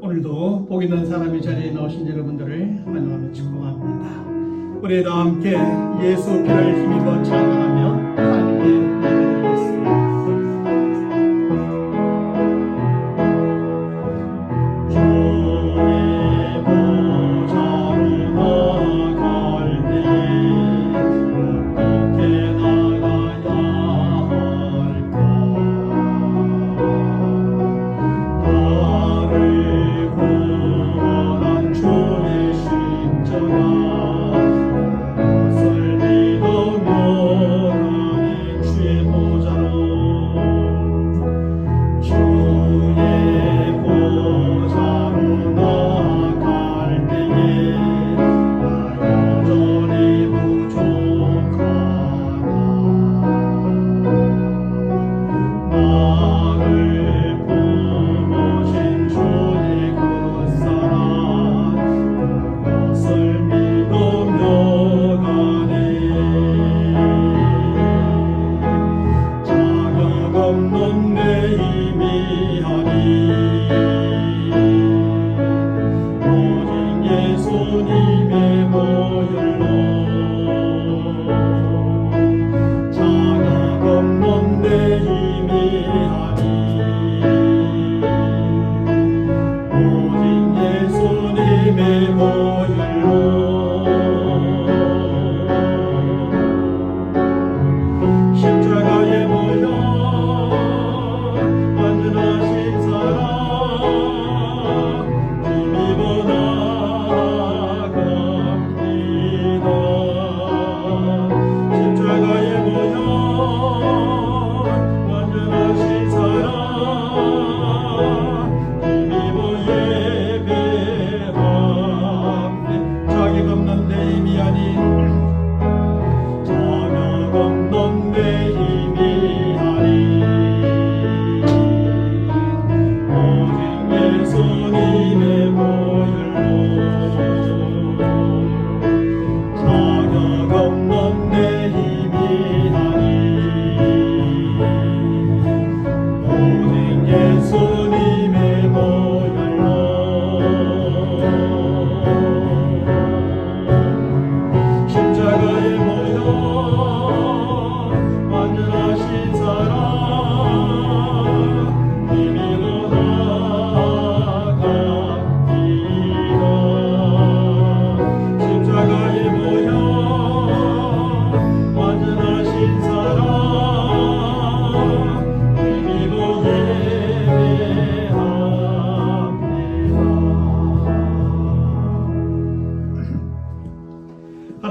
오늘도 복 있는 사람이 자리에 나오신 여러분들을 환영하며 축복합니다. 우리 다 함께 예수 피를 힘입어 찬양하며 하나님께 예배드리겠습니다.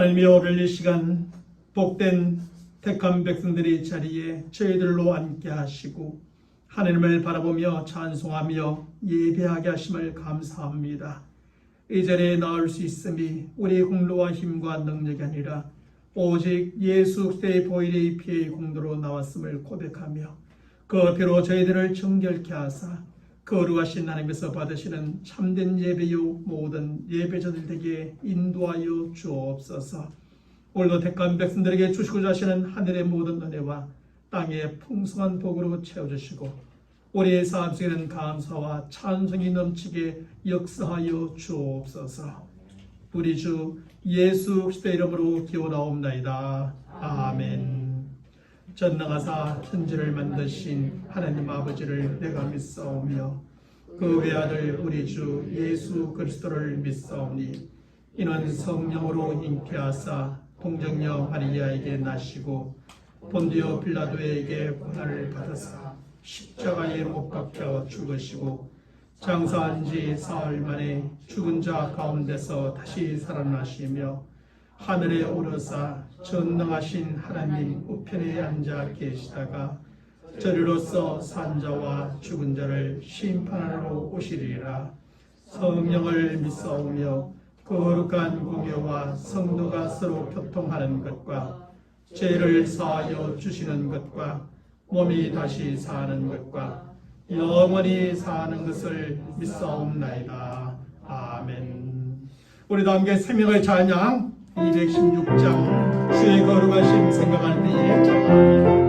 하나님이 오늘 이 시간 복된 택한 백성들의 자리에 저희들로 앉게 하시고 하나님을 바라보며 찬송하며 예배하게 하심을 감사합니다. 이 자리에 나올 수 있음이 우리의 공로와 힘과 능력이 아니라 오직 예수 그리스도의 보혈의 피의 공로로 나왔음을 고백하며 그 피로 저희들을 정결케 하사 거룩하신 하나님께서 받으시는 참된 예배요 모든 예배자들에게 인도하여 주옵소서. 오늘도 택한 백성들에게 주시고자 하시는 하늘의 모든 은혜와 땅의 풍성한 복으로 채워주시고 우리의 삶 속에는 감사와 찬송이 넘치게 역사하여 주옵소서. 우리 주 예수 그리스도의 이름으로 기원하옵나이다. 아멘. 전능하사 천지를 만드신 하나님 아버지를 내가 믿사오며 그 외아들 우리 주 예수 그리스도를 믿사오니 이는 성령으로 잉태하사 동정녀 마리아에게 나시고 본디오 빌라도에게 고난을 받으사 십자가에 못 박혀 죽으시고 장사한 지 사흘 만에 죽은 자 가운데서 다시 살아나시며 하늘에 오르사 전능하신 하나님 우편에 앉아 계시다가 저리로서 산 자와 죽은 자를 심판하러 오시리라. 성령을 믿사오며 거룩한 공예와 성도가 서로 교통하는 것과 죄를 사하여 주시는 것과 몸이 다시 사는 것과 영원히 사는 것을 믿사옵나이다. 아멘. 우리 다 함께 생명의 찬양 216장 주의 거룩하심 생각할 때에 찬양합니다.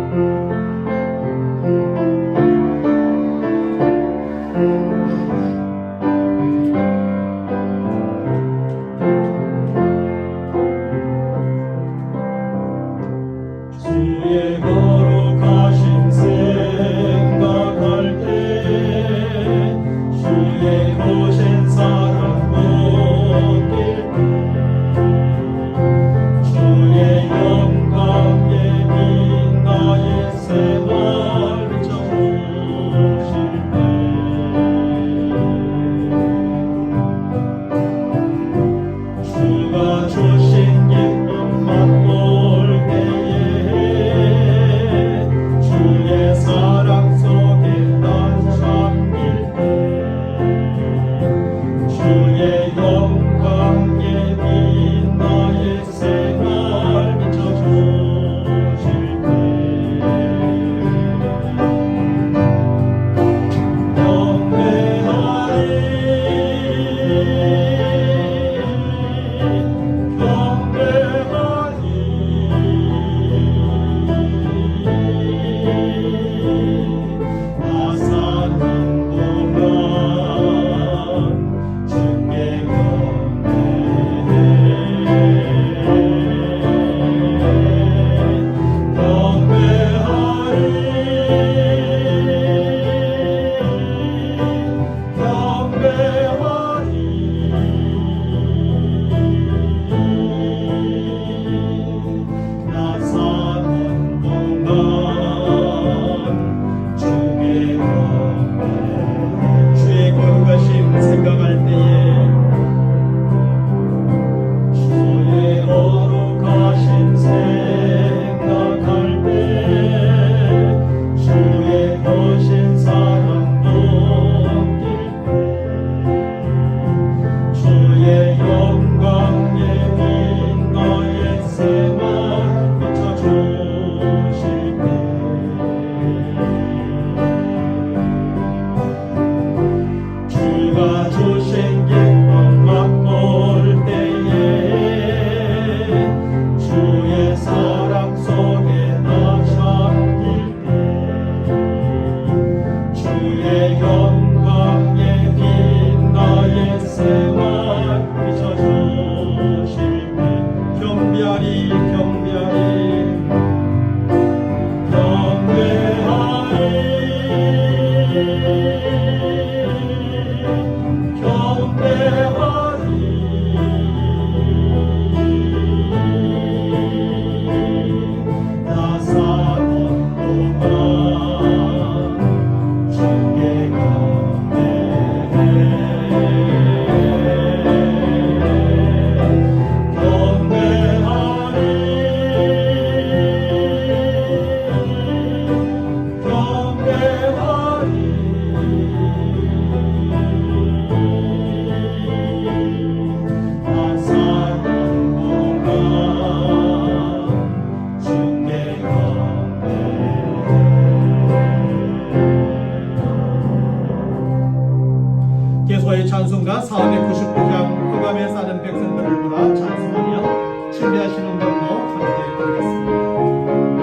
찬송가 499장 흑암에 사는 백성들을 보라 찬송하며 침례하시는 걸로 함께 드리겠습니다.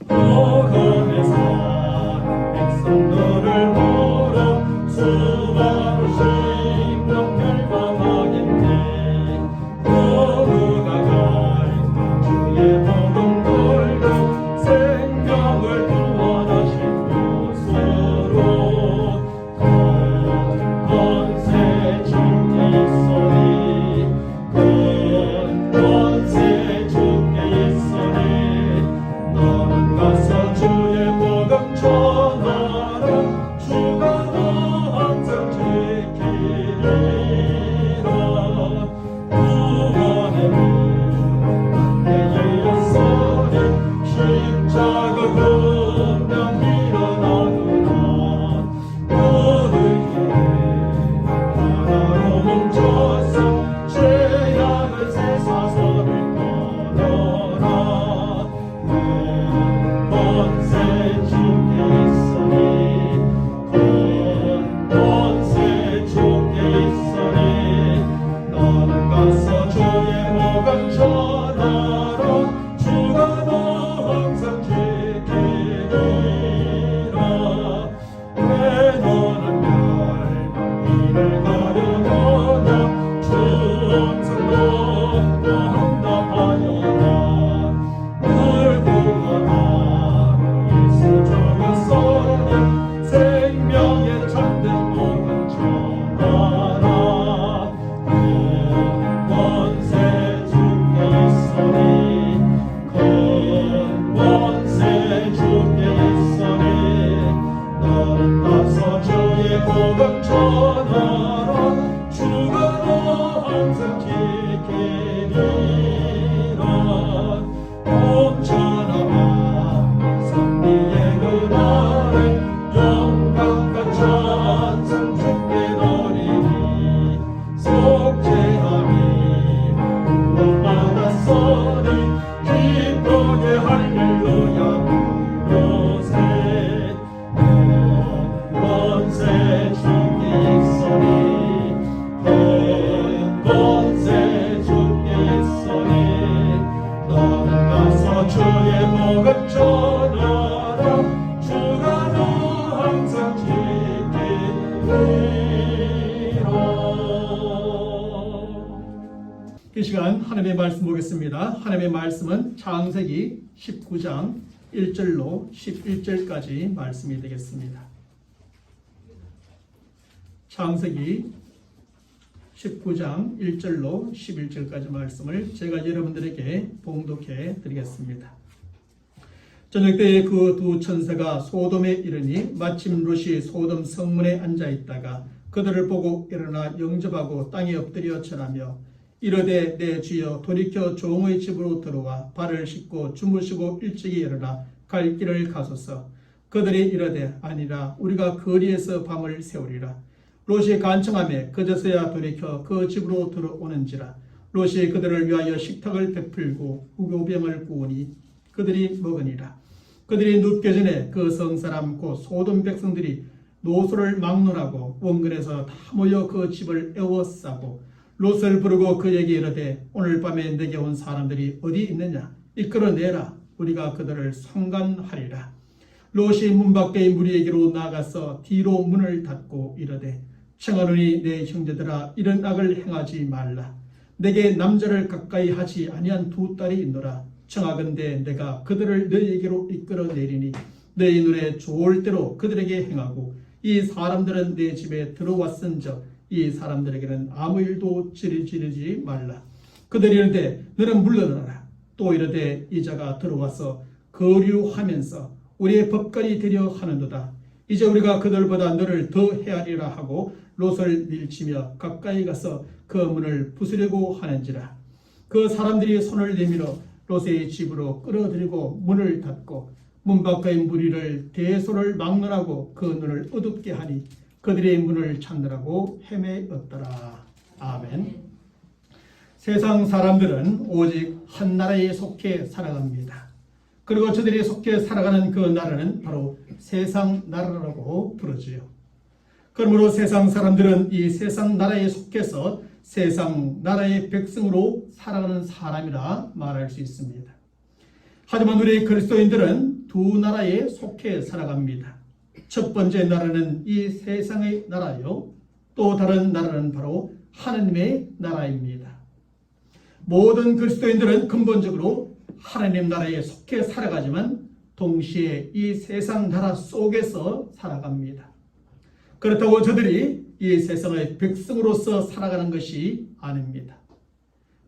흑암에 사는 백성들을 보라 수많은 심령 멸망하겠네. 누구가 갈까 주의 복음 돌고 생명을 구원하신 곳으로 권세 주께 있으니 권세 주께 있으니 너는 가서 주의 복음 전하라. 주가 너 항상 지키리라. 구원의 문 열렸으니 십자가 분명 일어나구나. 너희에게 하나로 뭉쳐서 죄악을 세사서를 걸어라. 권세 주께 있으니 권세 주께 있으니 너는 가서 주의 복음 전하라. 주가 너 항상 지키리라. 왜 너는 멸망이를 가려거나 주 항상 너와 응답하여라. 널 구원하러 예수 죽었으니 생명의 참된 복음 전하라. 권세 주께 있으니 권세 주께 있으니 너는 가서 주의 복음 전하라. 주가 너 항상 지키리라. 옴전하라 선비의 그날에 영광과 찬송 주께 드리니 속죄함이 구원받았으니 기쁘게 할렐루야 부르세. 권세 주께 있으니 권세 주께 있으니 너는 가서 주의 복음 전하라. 주가 너 항상 지키리라. 이 시간 하나님의 말씀 보겠습니다. 하나님의 말씀은 창세기 19장 1절로 11절까지 말씀이 되겠습니다. 창세기 19장 1절로 11절까지 말씀을 제가 여러분들에게 봉독해 드리겠습니다. 저녁 때에 그 두 천사가 소돔에 이르니 마침 롯이 소돔 성문에 앉아 있다가 그들을 보고 일어나 영접하고 땅에 엎드려 절하며 이르되 내 주여 돌이켜 종의 집으로 들어와 발을 씻고 주무시고 일찍이 일어나 갈 길을 가소서. 그들이 이르되 아니라 우리가 거리에서 밤을 새우리라. 롯이 간청하며 그제서야 돌이켜 그 집으로 들어오는지라. 롯이 그들을 위하여 식탁을 베풀고 우고병을 구우니 그들이 먹으니라. 그들이 눕기 전에 그 성사람 곧 소돔 백성들이 노소를 막론하고 원근에서 다 모여 그 집을 에워싸고 롯을 부르고 그에게 이르되 오늘 밤에 내게 온 사람들이 어디 있느냐 이끌어내라. 우리가 그들을 상관하리라. 롯이 문 밖의 무리에게로 나가서 뒤로 문을 닫고 이르되 청하노니 내 형제들아 이런 악을 행하지 말라. 내게 남자를 가까이 하지 아니한 두 딸이 있노라. 청하건대 내가 그들을 너희에게로 이끌어내리니 너희 눈에 좋을 대로 그들에게 행하고 이 사람들은 내 집에 들어왔은즉 이 사람들에게는 아무 일도 지르지 말라. 그들이 이르되 너는 물러나라. 또 이르되 이자가 들어와서 거류하면서 우리의 법관이 되려 하는도다. 이제 우리가 그들보다 너를 더 헤아리라 하고 롯을 밀치며 가까이 가서 그 문을 부수려고 하는지라. 그 사람들이 손을 내밀어 롯의 집으로 끌어들이고 문을 닫고 문 밖의 무리를 대소를 막론하고 그 눈을 어둡게 하니 그들의 문을 찾느라고 헤매었더라. 아멘. 세상 사람들은 오직 한 나라에 속해 살아갑니다. 그리고 저들이 속해 살아가는 그 나라는 바로 세상 나라라고 부르지요. 그러므로 세상 사람들은 이 세상 나라에 속해서 세상 나라의 백성으로 살아가는 사람이라 말할 수 있습니다. 하지만 우리 그리스도인들은 두 나라에 속해 살아갑니다. 첫 번째 나라는 이 세상의 나라요, 또 다른 나라는 바로 하나님의 나라입니다. 모든 그리스도인들은 근본적으로 하나님 나라에 속해 살아가지만 동시에 이 세상 나라 속에서 살아갑니다. 그렇다고 저들이 이 세상의 백성으로서 살아가는 것이 아닙니다.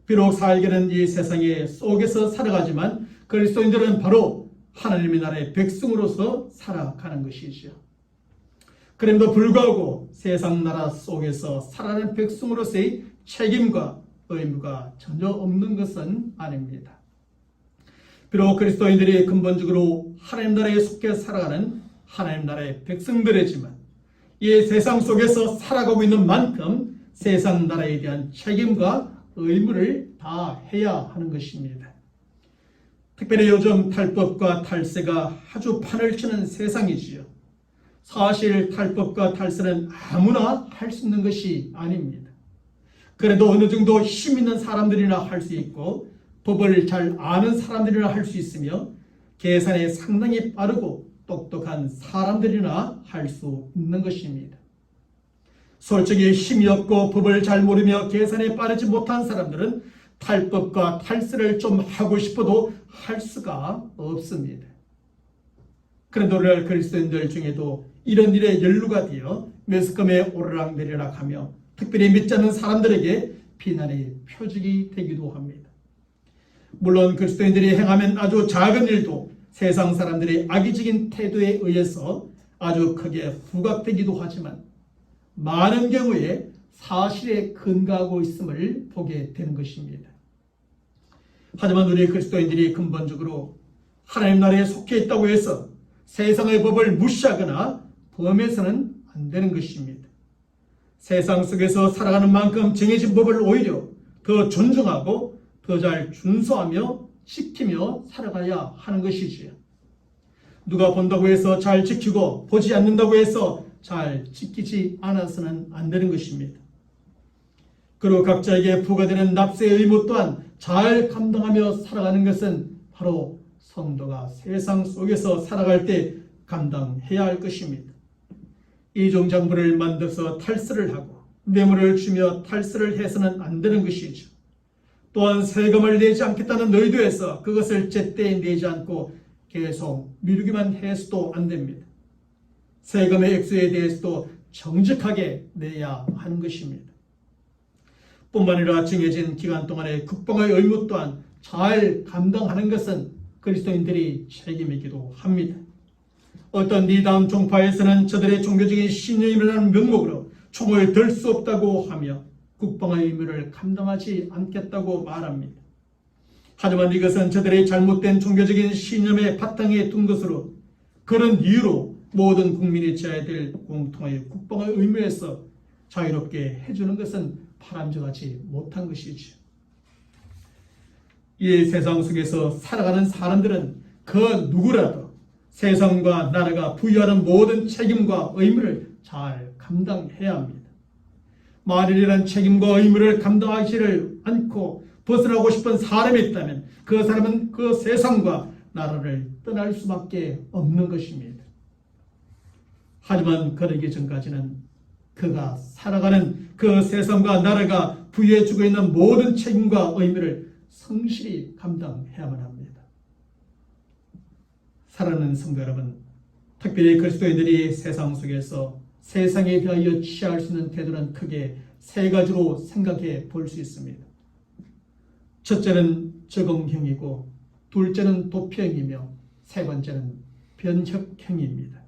비록 살기는 이 세상의 속에서 살아가지만 그리스도인들은 바로 하나님의 나라의 백성으로서 살아가는 것이죠. 그럼에도 불구하고 세상 나라 속에서 살아가는 백성으로서의 책임과 의무가 전혀 없는 것은 아닙니다. 비록 그리스도인들이 근본적으로 하나님 나라에 속해 살아가는 하나님 나라의 백성들이지만 이 세상 속에서 살아가고 있는 만큼 세상 나라에 대한 책임과 의무를 다해야 하는 것입니다. 특별히 요즘 탈법과 탈세가 아주 판을 치는 세상이지요. 사실 탈법과 탈세는 아무나 할 수 있는 것이 아닙니다. 그래도 어느 정도 힘 있는 사람들이나 할 수 있고 법을 잘 아는 사람들이나 할 수 있으며 계산에 상당히 빠르고 똑똑한 사람들이나 할 수 있는 것입니다. 솔직히 힘이 없고 법을 잘 모르며 계산에 빠르지 못한 사람들은 탈법과 탈세를 좀 하고 싶어도 할 수가 없습니다. 그런데 오늘날 그리스도인들 중에도 이런 일에 연루가 되어 매스컴에 오르락내리락 하며 특별히 믿지 않는 사람들에게 비난의 표적이 되기도 합니다. 물론 그리스도인들이 행하면 아주 작은 일도 세상 사람들의 악의적인 태도에 의해서 아주 크게 부각되기도 하지만 많은 경우에 사실에 근거하고 있음을 보게 되는 것입니다. 하지만 우리 그리스도인들이 근본적으로 하나님 나라에 속해 있다고 해서 세상의 법을 무시하거나 범해서는 안 되는 것입니다. 세상 속에서 살아가는 만큼 정해진 법을 오히려 더 존중하고 더 잘 준수하며 지키며 살아가야 하는 것이지요. 누가 본다고 해서 잘 지키고 보지 않는다고 해서 잘 지키지 않아서는 안 되는 것입니다. 그리고 각자에게 부과되는 납세의 의무 또한 잘 감당하며 살아가는 것은 바로 성도가 세상 속에서 살아갈 때 감당해야 할 것입니다. 이종장부를 만들어서 탈세를 하고 뇌물을 주며 탈세를 해서는 안 되는 것이죠. 또한 세금을 내지 않겠다는 의도에서 그것을 제때에 내지 않고 계속 미루기만 해서도 안 됩니다. 세금의 액수에 대해서도 정직하게 내야 하는 것입니다. 뿐만 아니라 정해진 기간 동안의 국방의 의무 또한 잘 감당하는 것은 그리스도인들이 책임이기도 합니다. 어떤 이다음 종파에서는 저들의 종교적인 신념이라는 명목으로 총을 들 수 없다고 하며 국방의 의무를 감당하지 않겠다고 말합니다. 하지만 이것은 저들의 잘못된 종교적인 신념의 바탕에 둔 것으로 그런 이유로 모든 국민이 지어야 될 공통의 국방의 의무에서 자유롭게 해주는 것은 바람직하지 못한 것이죠. 이 세상 속에서 살아가는 사람들은 그 누구라도 세상과 나라가 부여하는 모든 책임과 의무를 잘 감당해야 합니다. 만일 이런 책임과 의무를 감당하지를 않고 벗어나고 싶은 사람이 있다면 그 사람은 그 세상과 나라를 떠날 수밖에 없는 것입니다. 하지만 그러기 전까지는 그가 살아가는 그 세상과 나라가 부여해주고 있는 모든 책임과 의무를 성실히 감당해야만 합니다. 사랑하는 성도 여러분, 특별히 그리스도인들이 세상 속에서 세상에 대하여 취할 수 있는 태도는 크게 세 가지로 생각해 볼 수 있습니다. 첫째는 적응형이고, 둘째는 도피형이며, 세 번째는 변혁형입니다.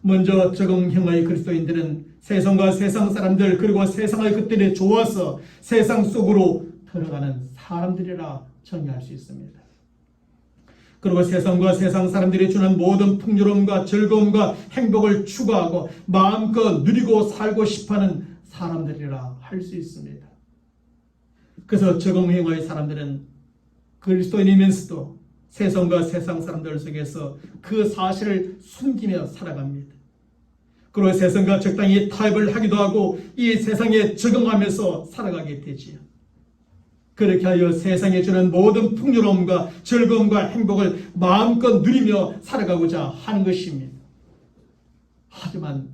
먼저 적응형의 그리스도인들은 세상과 세상 사람들 그리고 세상의 것들에 좋아서 세상 속으로 들어가는 사람들이라 정의할 수 있습니다. 그리고 세상과 세상 사람들이 주는 모든 풍요로움과 즐거움과 행복을 추구하고 마음껏 누리고 살고 싶어하는 사람들이라 할 수 있습니다. 그래서 적응형의 사람들은 그리스도인이면서도 세상과 세상 사람들 속에서 그 사실을 숨기며 살아갑니다. 그리고 세상과 적당히 타협을 하기도 하고 이 세상에 적응하면서 살아가게 되지요. 그렇게 하여 세상에 주는 모든 풍요로움과 즐거움과 행복을 마음껏 누리며 살아가고자 하는 것입니다. 하지만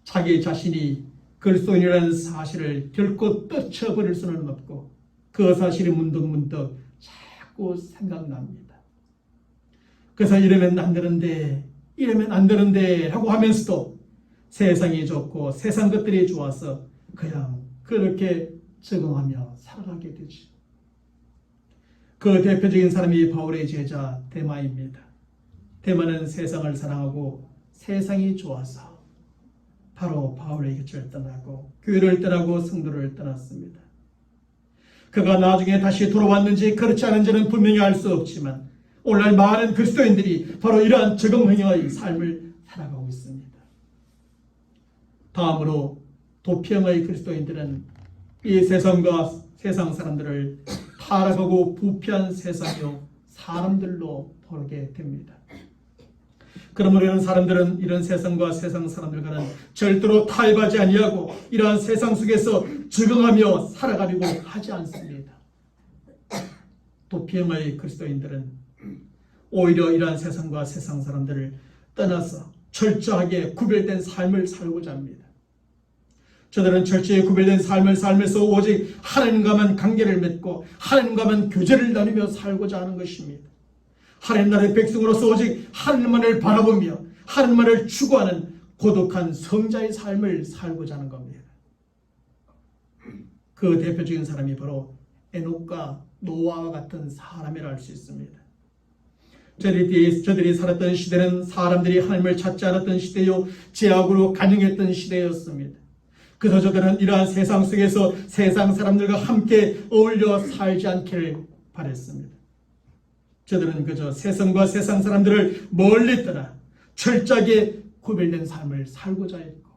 자기 자신이 그리스도인이라는 사실을 결코 떨쳐버릴 수는 없고 그 사실이 문득문득 자꾸 생각납니다. 그래서 이러면 안 되는데 하고 하면서도 세상이 좋고 세상 것들이 좋아서 그냥 그렇게 적응하며 살아가게 되죠. 그 대표적인 사람이 바울의 제자 데마입니다. 데마는 세상을 사랑하고 세상이 좋아서 바로 바울의 곁을 떠나고 교회를 떠나고 성도를 떠났습니다. 그가 나중에 다시 돌아왔는지 그렇지 않은지는 분명히 알 수 없지만 오늘날 많은 그리스도인들이 바로 이러한 적응형의 삶을 살아가고 있습니다. 다음으로 도피형의 그리스도인들은 이 세상과 세상 사람들을 타락하고 부패한 세상이요 사람들로 보게 됩니다. 그러므로 이런 사람들은 이런 세상과 세상 사람들과는 절대로 타협하지 아니하고 이러한 세상 속에서 적응하며 살아가려고 하지 않습니다. 도피형의 그리스도인들은 오히려 이러한 세상과 세상 사람들을 떠나서 철저하게 구별된 삶을 살고자 합니다. 저들은 철저히 구별된 삶을 살면서 오직 하나님과만 관계를 맺고 하나님과만 교제를 나누며 살고자 하는 것입니다. 하나님 나라의 백성으로서 오직 하나님만을 바라보며 하나님만을 추구하는 고독한 성자의 삶을 살고자 하는 겁니다. 그 대표적인 사람이 바로 에녹과 노아와 같은 사람이라 할 수 있습니다. 저들이 살았던 시대는 사람들이 하나님을 찾지 않았던 시대요 죄악으로 간영했던 시대였습니다. 그래서 저들은 이러한 세상 속에서 세상 사람들과 함께 어울려 살지 않기를 바랬습니다. 저들은 그저 세상과 세상 사람들을 멀리 떠나 철저하게 구별된 삶을 살고자 했고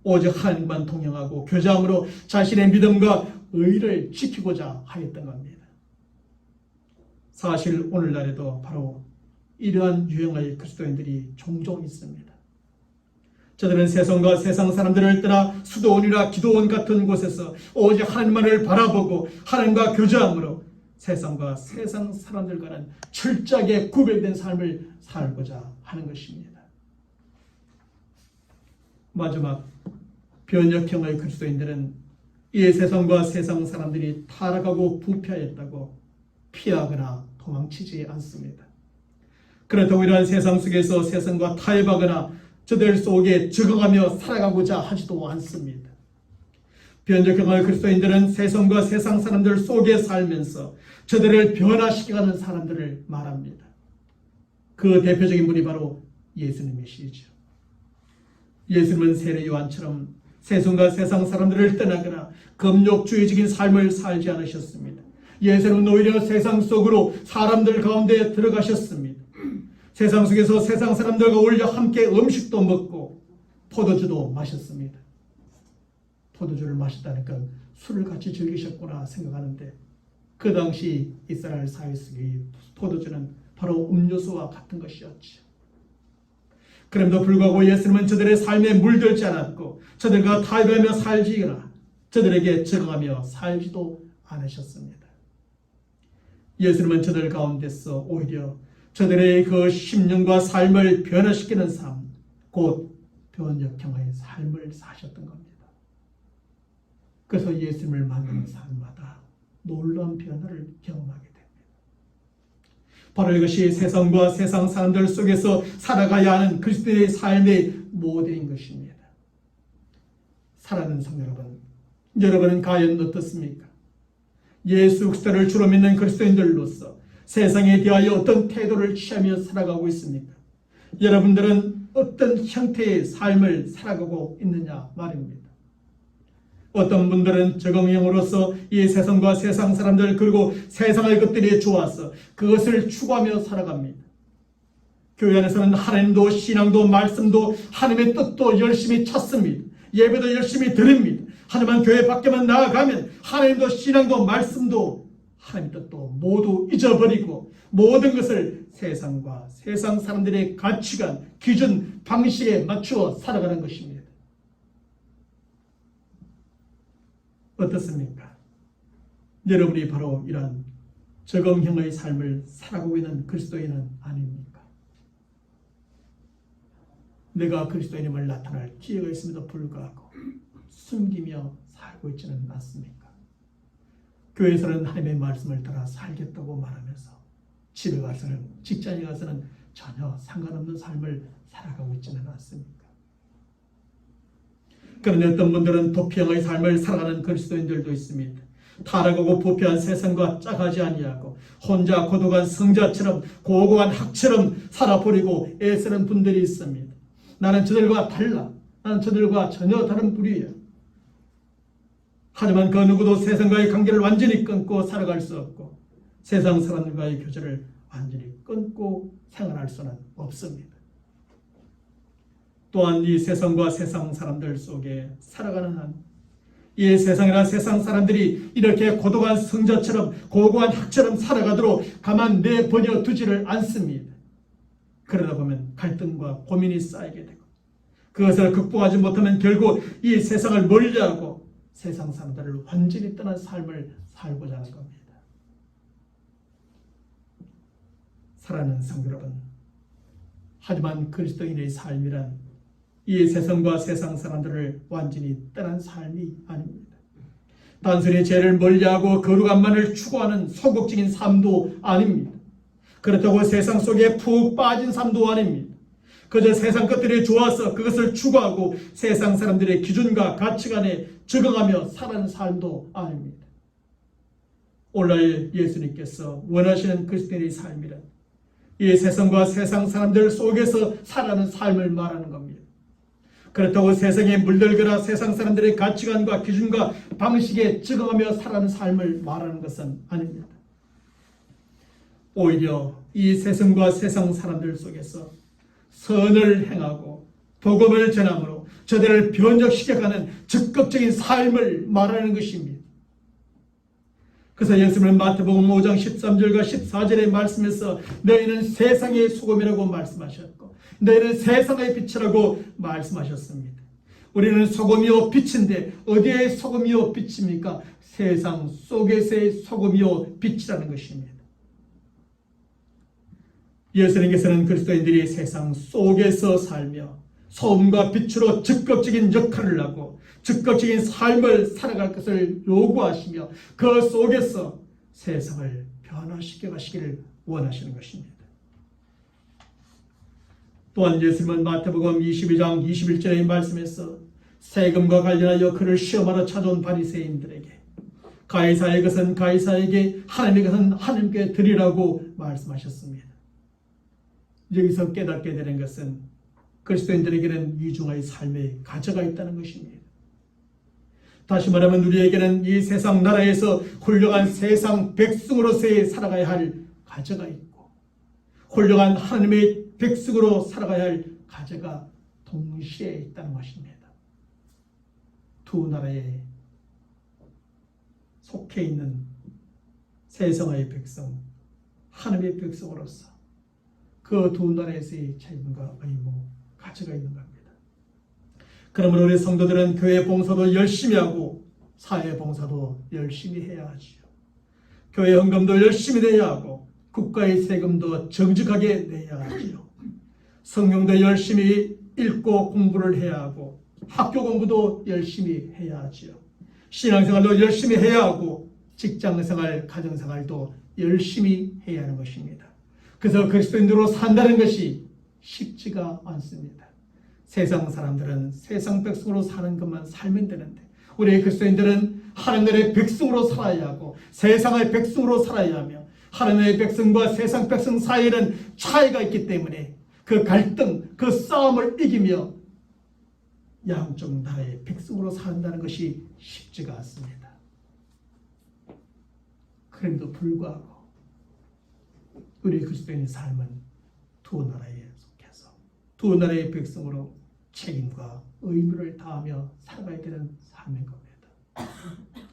오직 하나님만 동행하고 교제함으로 자신의 믿음과 의를 지키고자 하였던 겁니다. 사실 오늘날에도 바로 이러한 유형의 그리스도인들이 종종 있습니다. 저들은 세상과 세상 사람들을 떠나 수도원이나 기도원 같은 곳에서 오직 하나님만을 바라보고 하나님과 교제함으로 세상과 세상 사람들과는 철저하게 구별된 삶을 살고자 하는 것입니다. 마지막 변역형의 그리스도인들은 이 세상과 세상 사람들이 타락하고 부패하였다고 피하거나 도망치지 않습니다. 그렇다고 이러한 세상 속에서 세상과 타협하거나 저들 속에 적응하며 살아가고자 하지도 않습니다. 변적형의 그리스도인들은 세상과 세상 사람들 속에 살면서 저들을 변화시켜가는 사람들을 말합니다. 그 대표적인 분이 바로 예수님이시죠. 예수님은 세례 요한처럼 세상과 세상 사람들을 떠나거나 금욕주의적인 삶을 살지 않으셨습니다. 예수님은 오히려 세상 속으로 사람들 가운데 들어가셨습니다. 세상 속에서 세상 사람들과 어울려 함께 음식도 먹고 포도주도 마셨습니다. 포도주를 마셨다니까 술을 같이 즐기셨구나 생각하는데 그 당시 이스라엘 사회 속의 포도주는 바로 음료수와 같은 것이었죠. 그럼에도 불구하고 예수님은 저들의 삶에 물들지 않았고 저들과 타협하며 살지거나 저들에게 적응하며 살지도 않으셨습니다. 예수님은 저들 가운데서 오히려 저들의 그 심령과 삶을 변화시키는 삶, 곧 변역형의 삶을 사셨던 겁니다. 그래서 예수님을 만나는 사람마다 놀라운 변화를 경험하게 됩니다. 바로 이것이 세상과 세상 사람들 속에서 살아가야 하는 그리스도의 삶의 모델인 것입니다. 사랑하는 성도 여러분, 여러분은 과연 어떻습니까? 예수 그리스도를 주로 믿는 그리스도인들로서 세상에 대하여 어떤 태도를 취하며 살아가고 있습니까? 여러분들은 어떤 형태의 삶을 살아가고 있느냐 말입니다. 어떤 분들은 적응형으로서 이 세상과 세상 사람들 그리고 세상의 것들이 좋아서 그것을 추구하며 살아갑니다. 교회 안에서는 하나님도 신앙도 말씀도 하나님의 뜻도 열심히 찾습니다. 예배도 열심히 드립니다. 하지만 교회 밖에만 나아가면 하나님도 신앙도 말씀도 하나님의 뜻도 모두 잊어버리고 모든 것을 세상과 세상 사람들의 가치관, 기준, 방식에 맞추어 살아가는 것입니다. 어떻습니까? 여러분이 바로 이러한 적응형의 삶을 살아가고 있는 그리스도인은 아닙니까? 내가 그리스도인임을 나타낼 기회가 있음에도 불구하고 숨기며 살고 있지는 않습니까? 교회에서는 하나님의 말씀을 따라 살겠다고 말하면서 집에 가서는, 직장에 가서는 전혀 상관없는 삶을 살아가고 있지는 않습니까? 그런데 어떤 분들은 도피형의 삶을 살아가는 그리스도인들도 있습니다. 타락하고 부패한 세상과 짝하지 아니하고 혼자 고독한 성자처럼 고고한 학처럼 살아버리고 애쓰는 분들이 있습니다. 나는 저들과 달라. 나는 저들과 전혀 다른 부류야. 하지만 그 누구도 세상과의 관계를 완전히 끊고 살아갈 수 없고 세상 사람들과의 교제를 완전히 끊고 생활할 수는 없습니다. 또한 이 세상과 세상 사람들 속에 살아가는 한 이 세상이나 세상 사람들이 이렇게 고독한 성자처럼 고고한 학처럼 살아가도록 가만 내버려 두지를 않습니다. 그러다 보면 갈등과 고민이 쌓이게 되고 그것을 극복하지 못하면 결국 이 세상을 멀리하고 세상 사람들을 완전히 떠난 삶을 살고자 하는 겁니다. 사랑하는 성도 여러분, 하지만 그리스도인의 삶이란 이 세상과 세상 사람들을 완전히 떠난 삶이 아닙니다. 단순히 죄를 멀리하고 거룩함만을 추구하는 소극적인 삶도 아닙니다. 그렇다고 세상 속에 푹 빠진 삶도 아닙니다. 그저 세상 것들이 좋아서 그것을 추구하고 세상 사람들의 기준과 가치관에 적응하며 살아가는 삶도 아닙니다. 오늘날 예수님께서 원하시는 그리스도인의 삶이란 이 세상과 세상 사람들 속에서 살아가는 삶을 말하는 겁니다. 그렇다고 세상에 물들거나 세상 사람들의 가치관과 기준과 방식에 적응하며 살아가는 삶을 말하는 것은 아닙니다. 오히려 이 세상과 세상 사람들 속에서 선을 행하고 복음을 전함으로 저들을 변혁시켜가는 적극적인 삶을 말하는 것입니다. 그래서 예수님은 마태복음 5장 13절과 14절의 말씀에서 너희는 세상의 소금이라고 말씀하셨고 너희는 세상의 빛이라고 말씀하셨습니다. 우리는 소금이요 빛인데 어디에 소금이요 빛입니까? 세상 속에서의 소금이요 빛이라는 것입니다. 예수님께서는 그리스도인들이 세상 속에서 살며 소금과 빛으로 적극적인 역할을 하고 적극적인 삶을 살아갈 것을 요구하시며 그 속에서 세상을 변화시켜 가시기를 원하시는 것입니다. 또한 예수님은 마태복음 22장 21절의 말씀에서 세금과 관련하여 그를 시험하러 찾아온 바리새인들에게 가이사의 것은 가이사에게 하나님의 것은 하나님께 드리라고 말씀하셨습니다. 여기서 깨닫게 되는 것은 그리스도인들에게는 이중의 삶의 가치가 있다는 것입니다. 다시 말하면 우리에게는 이 세상 나라에서 훌륭한 세상 백성으로서의 살아가야 할 가치가 있고 훌륭한 하나님의 백성으로 살아가야 할 가치가 동시에 있다는 것입니다. 두 나라에 속해 있는 세상의 백성, 하나님의 백성으로서 그 두 나라에서의 책임과 의무, 가치가 있는 겁니다. 그러므로 우리 성도들은 교회 봉사도 열심히 하고 사회 봉사도 열심히 해야 하지요. 교회 헌금도 열심히 내야 하고 국가의 세금도 정직하게 내야 하지요. 성경도 열심히 읽고 공부를 해야 하고 학교 공부도 열심히 해야 하지요. 신앙생활도 열심히 해야 하고 직장생활, 가정생활도 열심히 해야 하는 것입니다. 그래서 그리스도인으로 산다는 것이 쉽지가 않습니다. 세상 사람들은 세상 백성으로 사는 것만 살면 되는데 우리 그리스도인들은 하나님의 백성으로 살아야 하고 세상의 백성으로 살아야 하며 하나님의 백성과 세상 백성 사이에는 차이가 있기 때문에 그 갈등, 그 싸움을 이기며 양쪽 나라의 백성으로 산다는 것이 쉽지가 않습니다. 그럼에도 불구하고 우리 그리스도인의 삶은 두 나라에 속해서 두 나라의 백성으로 책임과 의무를 다하며 살아가야 되는 삶인 겁니다.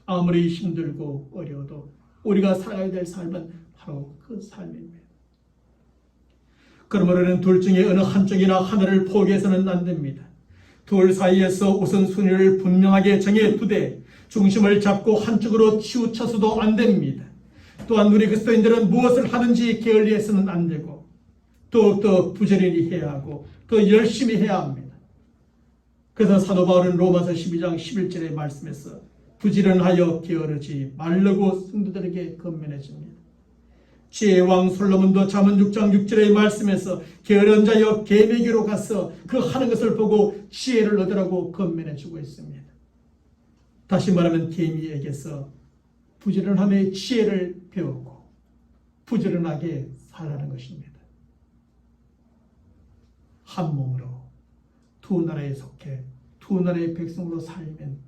아무리 힘들고 어려워도 우리가 살아가야 될 삶은 바로 그 삶입니다. 그러므로 우리는 둘 중에 어느 한쪽이나 하나를 포기해서는 안 됩니다. 둘 사이에서 우선순위를 분명하게 정해두되 중심을 잡고 한쪽으로 치우쳐서도 안 됩니다. 또한 우리 그리스도인들은 무엇을 하든지 게을리해서는 안 되고 더욱더 부지런히 해야 하고 더 열심히 해야 합니다. 그래서 사도 바울은 로마서 12장 11절의 말씀에서 부지런하여 게으르지 말라고 성도들에게 권면해 줍니다. 지혜의 왕 솔로몬도 잠언 6장 6절의 말씀에서 게으른 자여 계매기로 가서 그 하는 것을 보고 지혜를 얻으라고 권면해 주고 있습니다. 다시 말하면 계미에게서 부지런함의 지혜를 배우고 부지런하게 살라는 것입니다. 한 몸으로 두 나라에 속해 두 나라의 백성으로 살면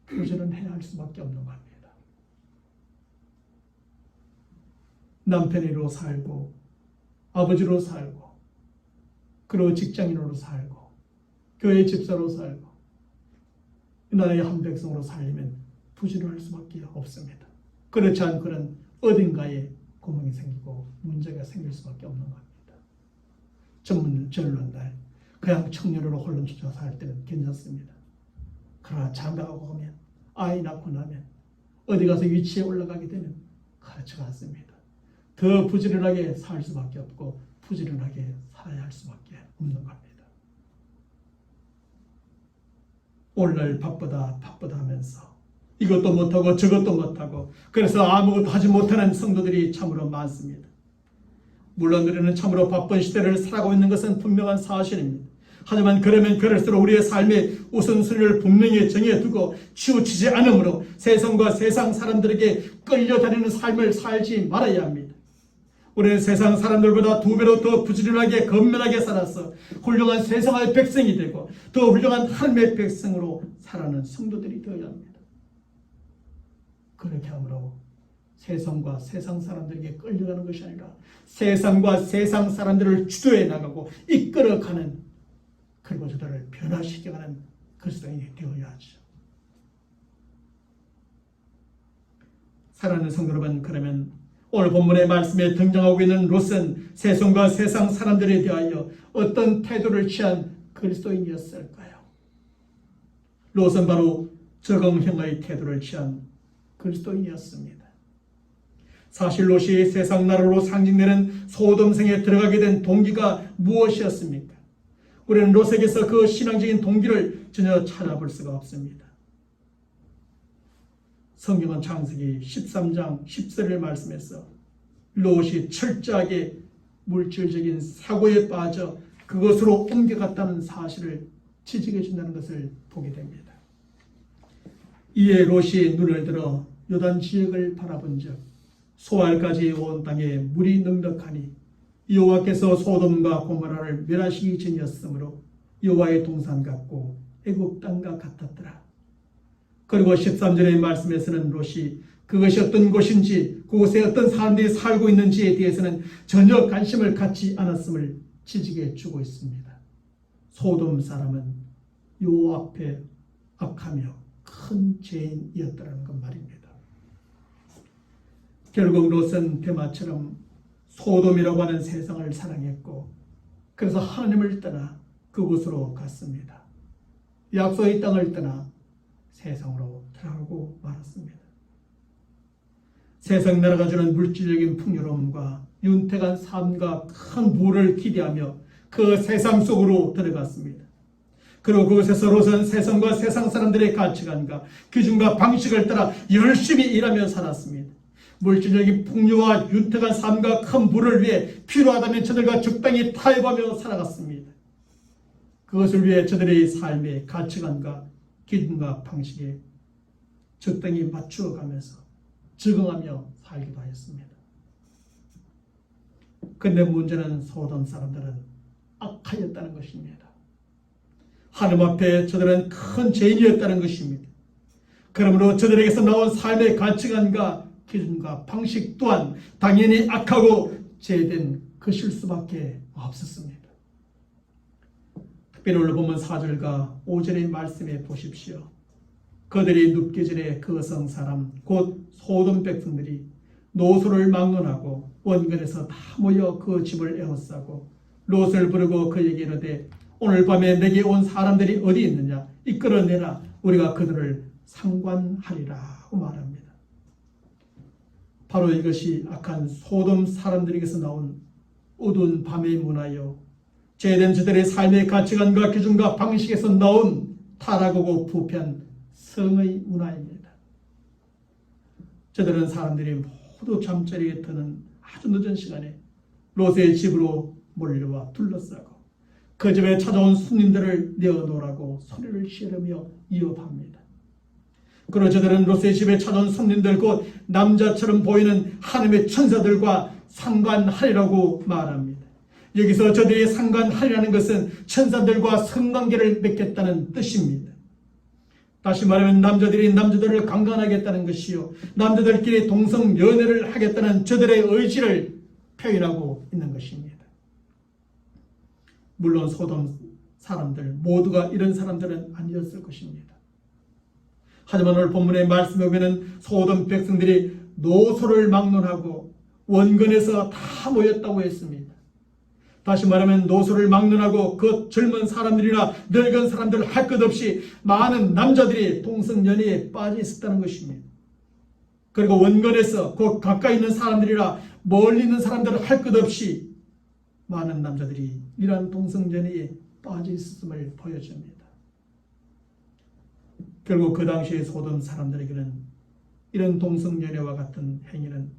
부지런해야 할 수밖에 없는 겁니다. 남편으로 살고 아버지로 살고 그리고 직장인으로 살고 교회 집사로 살고 나라의 한 백성으로 살려면 부지런할 수밖에 없습니다. 그렇지 않고는 어딘가에 구멍이 생기고 문제가 생길 수밖에 없는 겁니다. 젊은 날 그냥 청년으로 홀로 주저 살 때는 괜찮습니다. 그러나 장가가고 하면 아이 낳고 나면 어디 가서 위치에 올라가게 되면 그렇지가 않습니다. 더 부지런하게 살 수밖에 없고 부지런하게 살아야 할 수밖에 없는 겁니다. 오늘날 바쁘다 하면서 이것도 못하고 저것도 못하고 그래서 아무것도 하지 못하는 성도들이 참으로 많습니다. 물론 우리는 참으로 바쁜 시대를 살아가고 있는 것은 분명한 사실입니다. 하지만 그러면 그럴수록 우리의 삶의 우선순위를 분명히 정해두고 치우치지 않으므로 세상과 세상 사람들에게 끌려다니는 삶을 살지 말아야 합니다. 우리는 세상 사람들보다 두 배로 더 부지런하게 건면하게 살아서 훌륭한 세상의 백성이 되고 더 훌륭한 하나님의 백성으로 살아가는 성도들이 되어야 합니다. 그렇게 함으로 세상과 세상 사람들에게 끌려가는 것이 아니라 세상과 세상 사람들을 주도해 나가고 이끌어가는 그리고 저들을 변화시켜가는 그리스도인이 되어야 하죠. 사랑하는 성도 여러분, 그러면 오늘 본문의 말씀에 등장하고 있는 롯은 세상과 세상 사람들에 대하여 어떤 태도를 취한 그리스도인이었을까요? 롯은 바로 적응형의 태도를 취한 그리스도인이었습니다. 사실 롯이 세상 나라로 상징되는 소돔성에 들어가게 된 동기가 무엇이었습니까? 우리는 롯에게서 그 신앙적인 동기를 전혀 찾아볼 수가 없습니다. 성경은 창세기 13장 10절의 말씀에서 롯이 철저하게 물질적인 사고에 빠져 그것으로 옮겨갔다는 사실을 지적해 준다는 것을 보게 됩니다. 이에 롯이 눈을 들어 요단 지역을 바라본 적 소알까지 온 땅에 물이 넉넉하니 여호와께서 소돔과 고모라를 멸하시기 전이었으므로 여호와의 동산 같고 애굽 땅과 같았더라. 그리고 13절의 말씀에서는 롯이 그것이 어떤 곳인지 그곳에 어떤 사람들이 살고 있는지에 대해서는 전혀 관심을 갖지 않았음을 지적해 주고 있습니다. 소돔 사람은 여호와 앞에 악하며 큰 죄인이었다는 것 말입니다. 결국 롯은 대마처럼 소돔이라고 하는 세상을 사랑했고 그래서 하나님을 떠나 그곳으로 갔습니다. 약속의 땅을 떠나 세상으로 들어가고 말았습니다. 세상 나라가 주는 물질적인 풍요로움과 윤택한 삶과 큰 부를 기대하며 그 세상 속으로 들어갔습니다. 그리고 그곳에서 롯은 세상과 세상 사람들의 가치관과 기준과 방식을 따라 열심히 일하며 살았습니다. 물질적인 풍요와 윤택한 삶과 큰 부를 위해 필요하다면 저들과 적당히 타협하며 살아갔습니다. 그것을 위해 저들의 삶의 가치관과 기준과 방식에 적당히 맞추어가면서 적응하며 살기도 하였습니다. 그런데 문제는 소돔 사람들은 악하였다는 것입니다. 하나님 앞에 저들은 큰 죄인이었다는 것입니다. 그러므로 저들에게서 나온 삶의 가치관과 기준과 방식 또한 당연히 악하고 죄된 것일 수밖에 없었습니다. 특별히 오늘 보면 4절과 5절의 말씀에 보십시오. 그들이 눕기 전에 그 어성 사람 곧 소돔 백성들이 노소를 막론하고 원근에서 다 모여 그 집을 에워싸고 롯을 부르고 그에게 이르되 오늘 밤에 내게 온 사람들이 어디 있느냐 이끌어내라 우리가 그들을 상관하리라 하고 말합니다. 바로 이것이 악한 소돔 사람들에게서 나온 어두운 밤의 문화요 죄된 저들의 삶의 가치관과 기준과 방식에서 나온 타락하고 부패한 성의 문화입니다. 저들은 사람들이 모두 잠자리에 드는 아주 늦은 시간에 롯의 집으로 몰려와 둘러싸고 그 집에 찾아온 손님들을 내어놓으라고 소리를 지르며 위협합니다. 그리고 저들은 롯의 집에 찾아온 손님들 곧 남자처럼 보이는 하나님의 천사들과 상관하리라고 말합니다. 여기서 저들이 상관하리라는 것은 천사들과 성관계를 맺겠다는 뜻입니다. 다시 말하면 남자들이 남자들을 강간하겠다는 것이요 남자들끼리 동성연애를 하겠다는 저들의 의지를 표현하고 있는 것입니다. 물론 소돔 사람들 모두가 이런 사람들은 아니었을 것입니다. 하지만 오늘 본문의 말씀에 보면 소돔 백성들이 노소를 막론하고 원근에서 다 모였다고 했습니다. 다시 말하면 노소를 막론하고 그 젊은 사람들이나 늙은 사람들 할 것 없이 많은 남자들이 동성연애에 빠져 있었다는 것입니다. 그리고 원근에서 그 가까이 있는 사람들이나 멀리 있는 사람들 할 것 없이 많은 남자들이 이러한 동성연애에 빠져 있었음을 보여줍니다. 결국 그 당시의 소돔 사람들에게는 이런 동성연애와 같은 행위는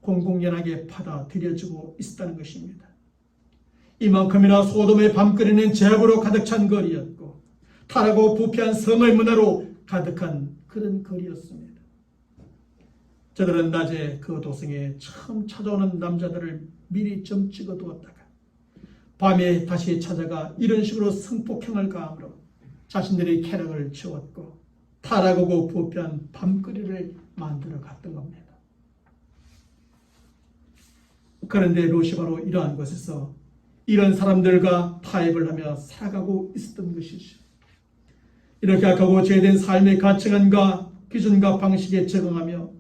공공연하게 받아들여지고 있었다는 것입니다. 이만큼이나 소돔의 밤거리는 죄악으로 가득 찬 거리였고 타락하고 부패한 성의 문화로 가득한 그런 거리였습니다. 저들은 낮에 그 도성에 처음 찾아오는 남자들을 미리 점 찍어두었다가 밤에 다시 찾아가 이런 식으로 성폭행을 가함으로 자신들의 쾌락을 채웠고 타락하고 부패한 밤거리를 만들어 갔던 겁니다. 그런데 롯이 바로 이러한 곳에서 이런 사람들과 타협을 하며 살아가고 있었던 것이죠. 이렇게 악하고 죄된 삶의 가치관과 기준과 방식에 적응하며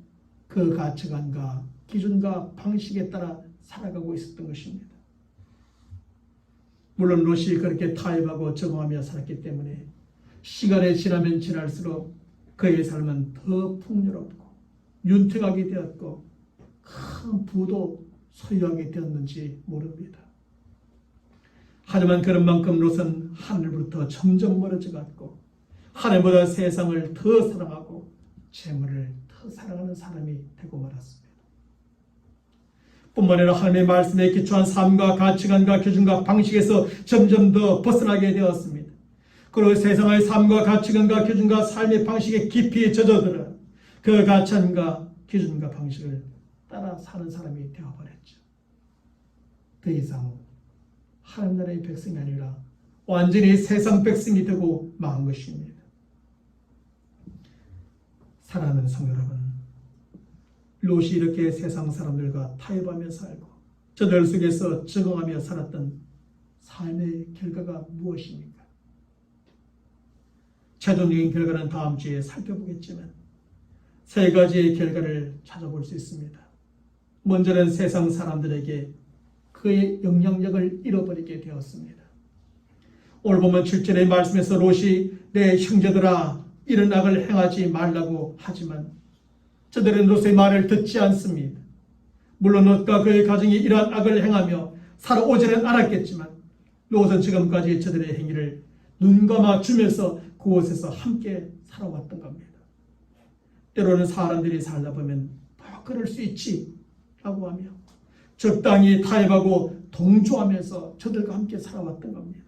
그 가치관과 기준과 방식에 따라 살아가고 있었던 것입니다. 물론 롯이 그렇게 타협하고 적응하며 살았기 때문에 시간이 지나면 지날수록 그의 삶은 더 풍요롭고 윤택하게 되었고 큰 부도 소유하게 되었는지 모릅니다. 하지만 그런 만큼 롯은 하늘로부터 점점 멀어져 갔고 하늘보다 세상을 더 사랑하고 재물을 더 사랑하는 사람이 되고 말았습니다. 뿐만 아니라 하나님의 말씀에 기초한 삶과 가치관과 기준과 방식에서 점점 더 벗어나게 되었습니다. 그리고 세상의 삶과 가치관과 기준과 삶의 방식에 깊이 젖어들어 그 가치관과 기준과 방식을 따라 사는 사람이 되어버렸죠. 더 이상 하나님 나라의 백성이 아니라 완전히 세상 백성이 되고 만 것입니다. 사랑하는 성도 여러분, 롯이 이렇게 세상 사람들과 타협하며 살고 저들 속에서 적응하며 살았던 삶의 결과가 무엇입니까? 최종적인 결과는 다음 주에 살펴보겠지만 세 가지의 결과를 찾아볼 수 있습니다. 먼저는 세상 사람들에게 그의 영향력을 잃어버리게 되었습니다. 오늘 보면 7절의 말씀에서 롯이 내 형제들아 이런 악을 행하지 말라고 하지만 저들은 롯의 말을 듣지 않습니다. 물론 롯과 그의 가정이 이러한 악을 행하며 살아오지는 않았겠지만 롯은 지금까지 저들의 행위를 눈감아 주면서 그곳에서 함께 살아왔던 겁니다. 때로는 사람들이 살다 보면 그럴 수 있지 라고 하며 적당히 타협하고 동조하면서 저들과 함께 살아왔던 겁니다.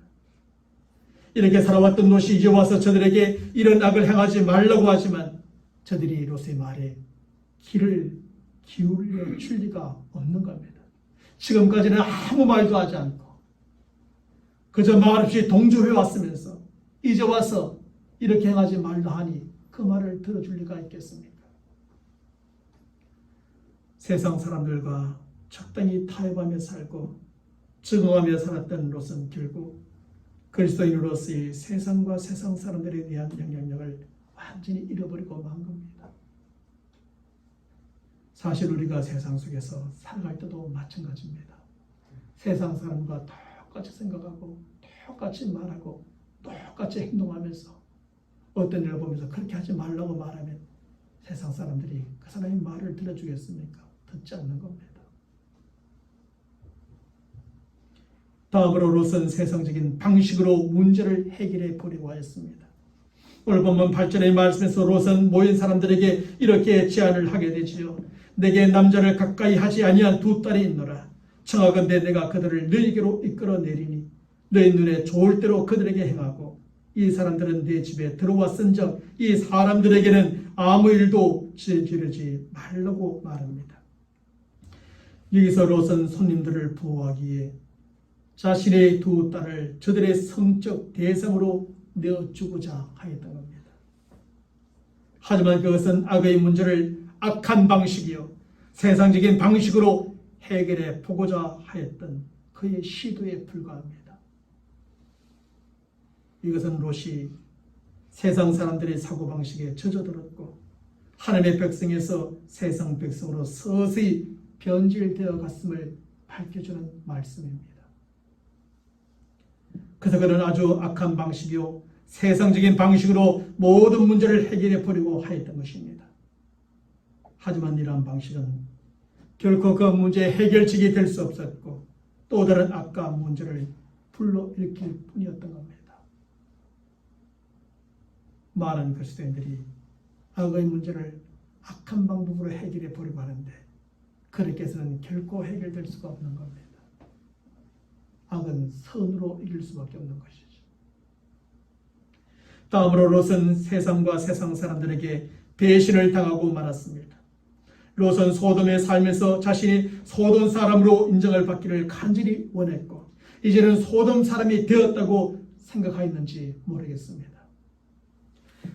이렇게 살아왔던 롯이 이제 와서 저들에게 이런 악을 행하지 말라고 하지만 저들이 롯의 말에 귀를 기울여 줄 리가 없는 겁니다. 지금까지는 아무 말도 하지 않고 그저 말없이 동조해 왔으면서 이제 와서 이렇게 행하지 말라 하니 그 말을 들어줄 리가 있겠습니까? 세상 사람들과 적당히 타협하며 살고 적응하며 살았던 롯은 결국 그리스도인으로서의 세상과 세상 사람들에 대한 영향력을 완전히 잃어버리고 만 겁니다. 사실 우리가 세상 속에서 살아갈 때도 마찬가지입니다. 세상 사람과 똑같이 생각하고 똑같이 말하고 똑같이 행동하면서 어떤 일을 보면서 그렇게 하지 말라고 말하면 세상 사람들이 그 사람의 말을 들어주겠습니까? 듣지 않는 겁니다. 다음으로 롯은 세상적인 방식으로 문제를 해결해 보려고 하였습니다. 오늘 본문 8절의 말씀에서 롯은 모인 사람들에게 이렇게 제안을 하게 되지요. 내게 남자를 가까이 하지 아니한 두 딸이 있노라. 청하건대 내가 그들을 너희에게로 이끌어내리니 너희 눈에 좋을 대로 그들에게 행하고 이 사람들은 내 집에 들어왔은즉 이 사람들에게는 아무 일도 저지르지 말라고 말합니다. 여기서 롯은 손님들을 보호하기 위해 자신의 두 딸을 저들의 성적 대상으로 내어주고자 하였던 겁니다. 하지만 그것은 악의 문제를 악한 방식이요 세상적인 방식으로 해결해 보고자 하였던 그의 시도에 불과합니다. 이것은 롯이 세상 사람들의 사고방식에 젖어들었고 하나님의 백성에서 세상 백성으로 서서히 변질되어 갔음을 밝혀주는 말씀입니다. 그래서 그는 아주 악한 방식이요 세상적인 방식으로 모든 문제를 해결해 보려고 하였던 것입니다. 하지만 이러한 방식은 결코 그 문제의 해결책이 될 수 없었고 또 다른 악과 문제를 불러일으킬 뿐이었던 겁니다. 많은 그리스도인들이 악의 문제를 악한 방법으로 해결해 보려고 하는데 그렇게 해서는 결코 해결될 수가 없는 겁니다. 악은 선으로 이길 수밖에 없는 것이죠. 다음으로 롯은 세상과 세상 사람들에게 배신을 당하고 말았습니다. 롯은 소돔에 살면서 자신이 소돔 사람으로 인정을 받기를 간절히 원했고 이제는 소돔 사람이 되었다고 생각하였는지 모르겠습니다.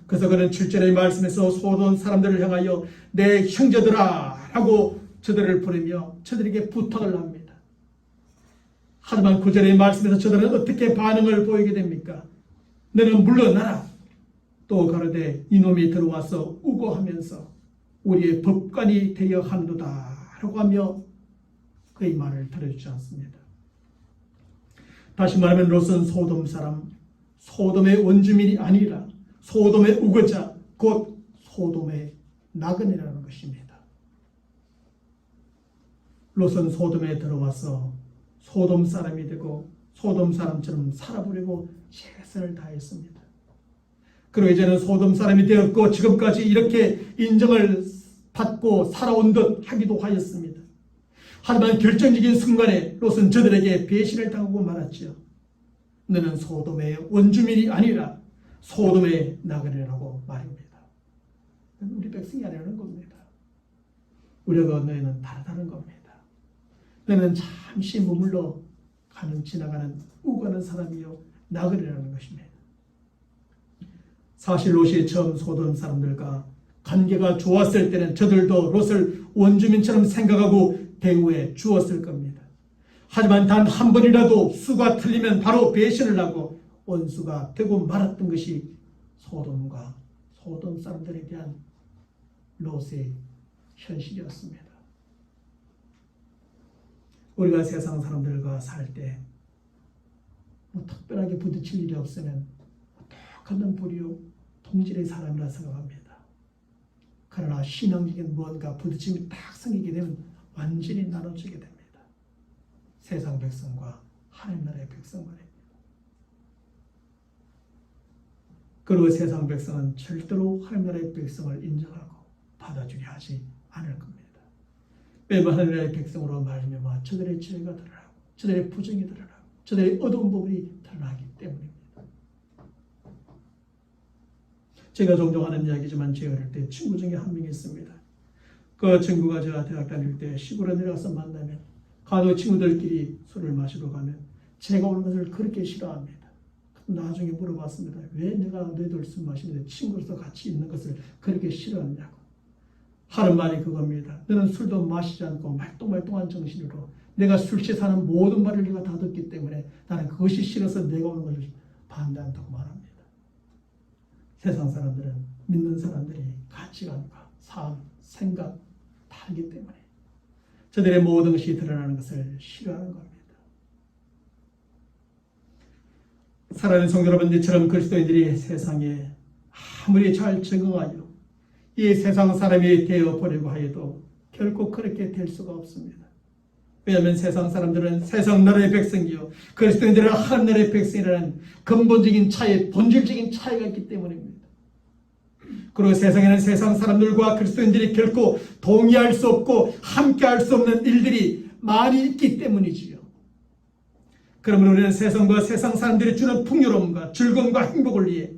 그래서 그는 7절의 말씀에서 소돔 사람들을 향하여 내 형제들아 라고 저들을 부르며 저들에게 부탁을 합니다. 하지만 9절의 말씀에서 저들은 어떻게 반응을 보이게 됩니까? 너는 물러나라. 또 가로되 이놈이 들어와서 우고하면서 우리의 법관이 되어 하는도다 라고 하며 그의 말을 들어주지 않습니다. 다시 말하면 롯은 소돔 사람, 소돔의 원주민이 아니라 소돔의 우거자, 곧 소돔의 나그네라는 것입니다. 롯은 소돔에 들어와서 소돔 사람이 되고 소돔 사람처럼 살아보려고 최선을 다했습니다. 그리고 이제는 소돔 사람이 되었고 지금까지 이렇게 인정을 받고 살아온 듯 하기도 하였습니다. 하지만 결정적인 순간에 롯은 저들에게 배신을 당하고 말았지요. 너는 소돔의 원주민이 아니라 소돔의 나그네라고 말입니다. 우리 백성이 아니라는 겁니다. 우리가 너희는 다르다는 겁니다. 너는 잠시 머물러 지나가는 우고하는 사람이요 나그네라는 것입니다. 사실 롯이 처음 소돔 사람들과 관계가 좋았을 때는 저들도 롯을 원주민처럼 생각하고 대우해 주었을 겁니다. 하지만 단 한 번이라도 수가 틀리면 바로 배신을 하고 원수가 되고 말았던 것이 소돔과 소돔 사람들에 대한 롯의 현실이었습니다. 우리가 세상 사람들과 살 때 특별하게 부딪힐 일이 없으면 똑같은 불이요 동질의 사람이라 생각합니다. 그러나 신앙적인 무언가 부딪힘이 딱 생기게 되면 완전히 나눠지게 됩니다. 세상 백성과 하나님 나라의 백성만입니다. 그리고 세상 백성은 절대로 하나님 나라의 백성을 인정하고 받아주려 하지 않을 겁니다. 매번 하나님 나라의 백성으로 말미암아 저들의 죄가 드러나고 저들의 부정이 드러나고 저들의 어두운 부분이 드러나기 때문입니다. 제가 종종 하는 이야기지만 제가 어릴 때 친구 중에 한 명이 있습니다. 그 친구가 제가 대학 다닐 때 시골에 내려가서 만나면 간혹 친구들끼리 술을 마시러 가면 제가 오는 것을 그렇게 싫어합니다. 나중에 물어봤습니다. 왜 내가 너희들 술 마시는데 친구로서 같이 있는 것을 그렇게 싫어하냐고. 하는 말이 그겁니다. 너는 술도 마시지 않고 말똥말똥한 정신으로 내가 술 취하는 모든 말을 네가 다 듣기 때문에 나는 그것이 싫어서 내가 오는 것을 반대한다고 말합니다. 세상 사람들은 믿는 사람들이 가치관과 삶, 생각 다르기 때문에 저들의 모든 것이 드러나는 것을 싫어하는 겁니다. 사랑하는 성도 여러분들처럼 그리스도인들이 세상에 아무리 잘 적응하여 이 세상 사람이 되어 보려고 하여도 결코 그렇게 될 수가 없습니다. 왜냐하면 세상 사람들은 세상 나라의 백성이요 그리스도인들은 하나님 나라의 백성이라는 근본적인 차이, 본질적인 차이가 있기 때문입니다. 그리고 세상에는 세상 사람들과 그리스도인들이 결코 동의할 수 없고 함께할 수 없는 일들이 많이 있기 때문이지요. 그러면 우리는 세상과 세상 사람들이 주는 풍요로움과 즐거움과 행복을 위해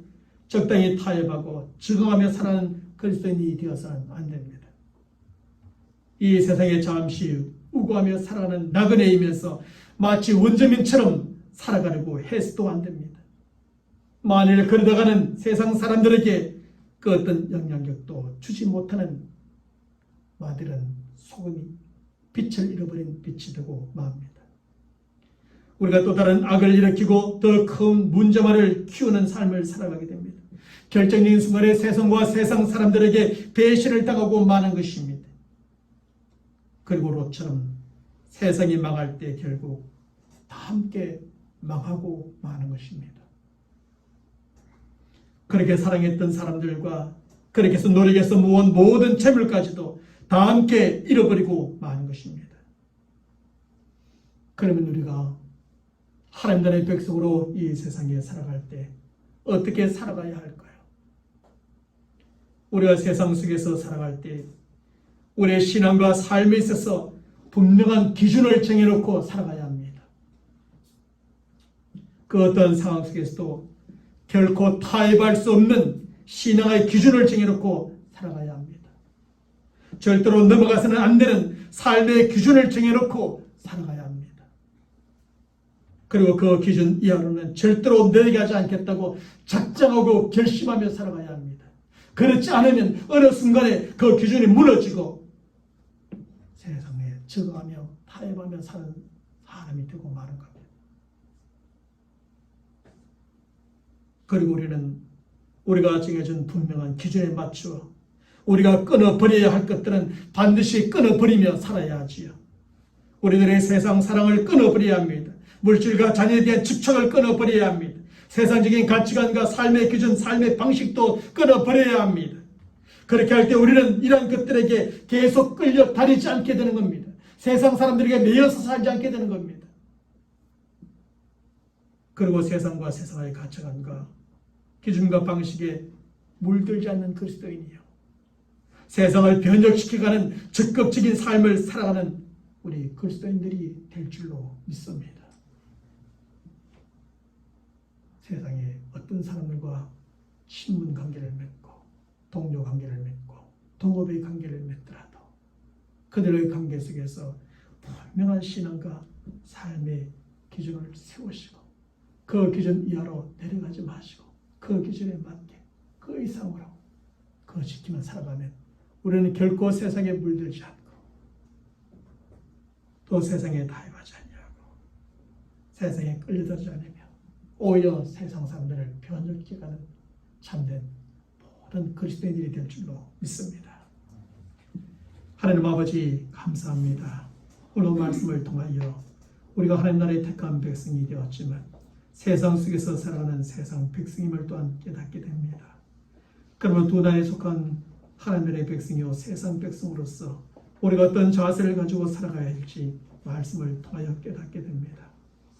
적당히 타협하고 적응하며 사는 그리스도인이 되어서는 안 됩니다. 이 세상에 잠시 우고하며 살아가는 나그네이면서 마치 원주민처럼 살아가려고 해서도 안 됩니다. 만일 그러다가는 세상 사람들에게 그 어떤 영향력도 주지 못하는 마들은 소금이 빛을 잃어버린 빛이 되고 맙니다. 우리가 또 다른 악을 일으키고 더 큰 문제만을 키우는 삶을 살아가게 됩니다. 결정적인 순간에 세상과 세상 사람들에게 배신을 당하고 마는 것입니다. 그리고 롯처럼 세상이 망할 때 결국 다 함께 망하고 마는 것입니다. 그렇게 사랑했던 사람들과 그렇게 해서 노력해서 모은 모든 재물까지도 다 함께 잃어버리고 마는 것입니다. 그러면 우리가 하나님 나라의 백성으로 이 세상에 살아갈 때 어떻게 살아가야 할까요? 우리가 세상 속에서 살아갈 때 우리의 신앙과 삶에 있어서 분명한 기준을 정해놓고 살아가야 합니다. 그 어떤 상황 속에서도 결코 타협할 수 없는 신앙의 기준을 정해놓고 살아가야 합니다. 절대로 넘어가서는 안 되는 삶의 기준을 정해놓고 살아가야 합니다. 그리고 그 기준 이하로는 절대로 내려가지 않겠다고 작정하고 결심하며 살아가야 합니다. 그렇지 않으면 어느 순간에 그 기준이 무너지고 세상에 적응하며 타협하며 사는 사람이 되고 마는 겁니다. 그리고 우리는 우리가 정해준 분명한 기준에 맞추어 우리가 끊어버려야 할 것들은 반드시 끊어버리며 살아야 하지요. 우리들의 세상 사랑을 끊어버려야 합니다. 물질과 자녀에 대한 집착을 끊어버려야 합니다. 세상적인 가치관과 삶의 기준, 삶의 방식도 끊어버려야 합니다. 그렇게 할 때 우리는 이런 것들에게 계속 끌려 다니지 않게 되는 겁니다. 세상 사람들에게 매여서 살지 않게 되는 겁니다. 그리고 세상과 세상의 가치관과 기준과 방식에 물들지 않는 그리스도인이요. 세상을 변혁시켜가는 적극적인 삶을 살아가는 우리 그리스도인들이 될 줄로 믿습니다. 세상에 어떤 사람들과 친분 관계를 맺고 동료 관계를 맺고 동업의 관계를 맺더라도 그들의 관계 속에서 분명한 신앙과 삶의 기준을 세우시고 그 기준 이하로 내려가지 마시고 그 기준에 맞게 그 이상으로 그거 지키며 살아가면 우리는 결코 세상에 물들지 않고 또 세상에 타협하지 않냐고 세상에 끌려들지 않으며 오히려 세상 사람들을 변혁해가는 참된 모든 그리스도인들이 될 줄로 믿습니다. 하나님 아버지 감사합니다. 오늘 말씀을 통하여 우리가 하나님 나라의 택한 백성이 되었지만 세상 속에서 살아가는 세상 백성임을 또한 깨닫게 됩니다. 그러면 두 나라에 속한 하나님 나라의 백성이요 세상 백성으로서 우리가 어떤 자세를 가지고 살아가야 할지 말씀을 통하여 깨닫게 됩니다.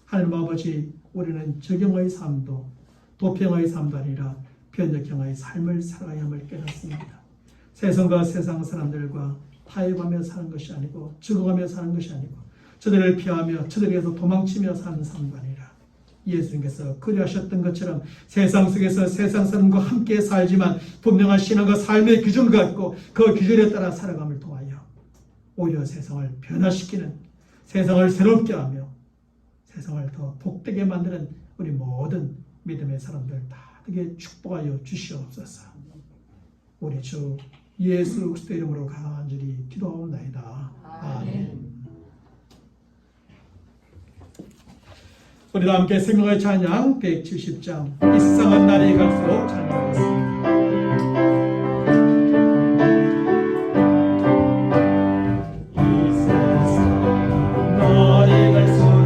하나님 아버지 우리는 적용의 삶도 도평의 삶도 아니라 변혁형의 삶을 살아가야 함을 깨닫습니다. 세상과 세상 사람들과 타협하며 사는 것이 아니고 적응하며 사는 것이 아니고 저들을 피하며 저들에게서 도망치며 사는 삶도 아니라 예수님께서 그리하셨던 것처럼 세상 속에서 세상 사람과 함께 살지만 분명한 신앙과 삶의 기준을 갖고 그 기준에 따라 살아감을 통하여 오히려 세상을 변화시키는 세상을 새롭게 하며 세상을 더 복되게 만드는 우리 모든 믿음의 사람들 다 되게 축복하여 주시옵소서. 우리 주 예수 그리스도 이름으로 간절히 기도하옵나이다. 아멘. 우리 다 함께 생명의 찬양 170장 이상한 날이 갈수록 찬양하겠습니다. 이 세상 날이 갈수록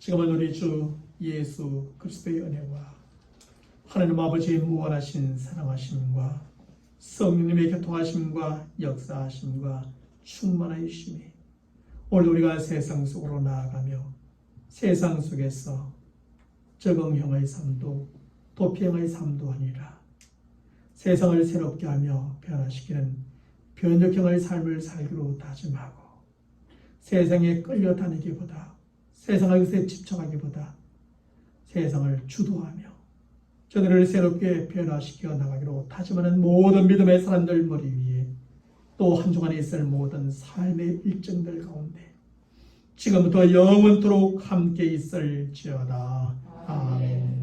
지금은 우리 주 예수 그리스도의 은혜와 하나님 아버지의 무한하신 사랑하심과 성령님의 교통하심과 역사하심과 충만하심이 오늘 우리가 세상 속으로 나아가며 세상 속에서 적응형의 삶도 도피형의 삶도 아니라 세상을 새롭게 하며 변화시키는 변혁형의 삶을 살기로 다짐하고 세상에 끌려다니기보다 세상의 것에 집착하기보다 세상을 주도하며 저들을 새롭게 변화시켜 나가기로 다짐하는 모든 믿음의 사람들 머리 위에 또 한 주간에 있을 모든 삶의 일정들 가운데 지금부터 영원토록 함께 있을지어다. 아멘.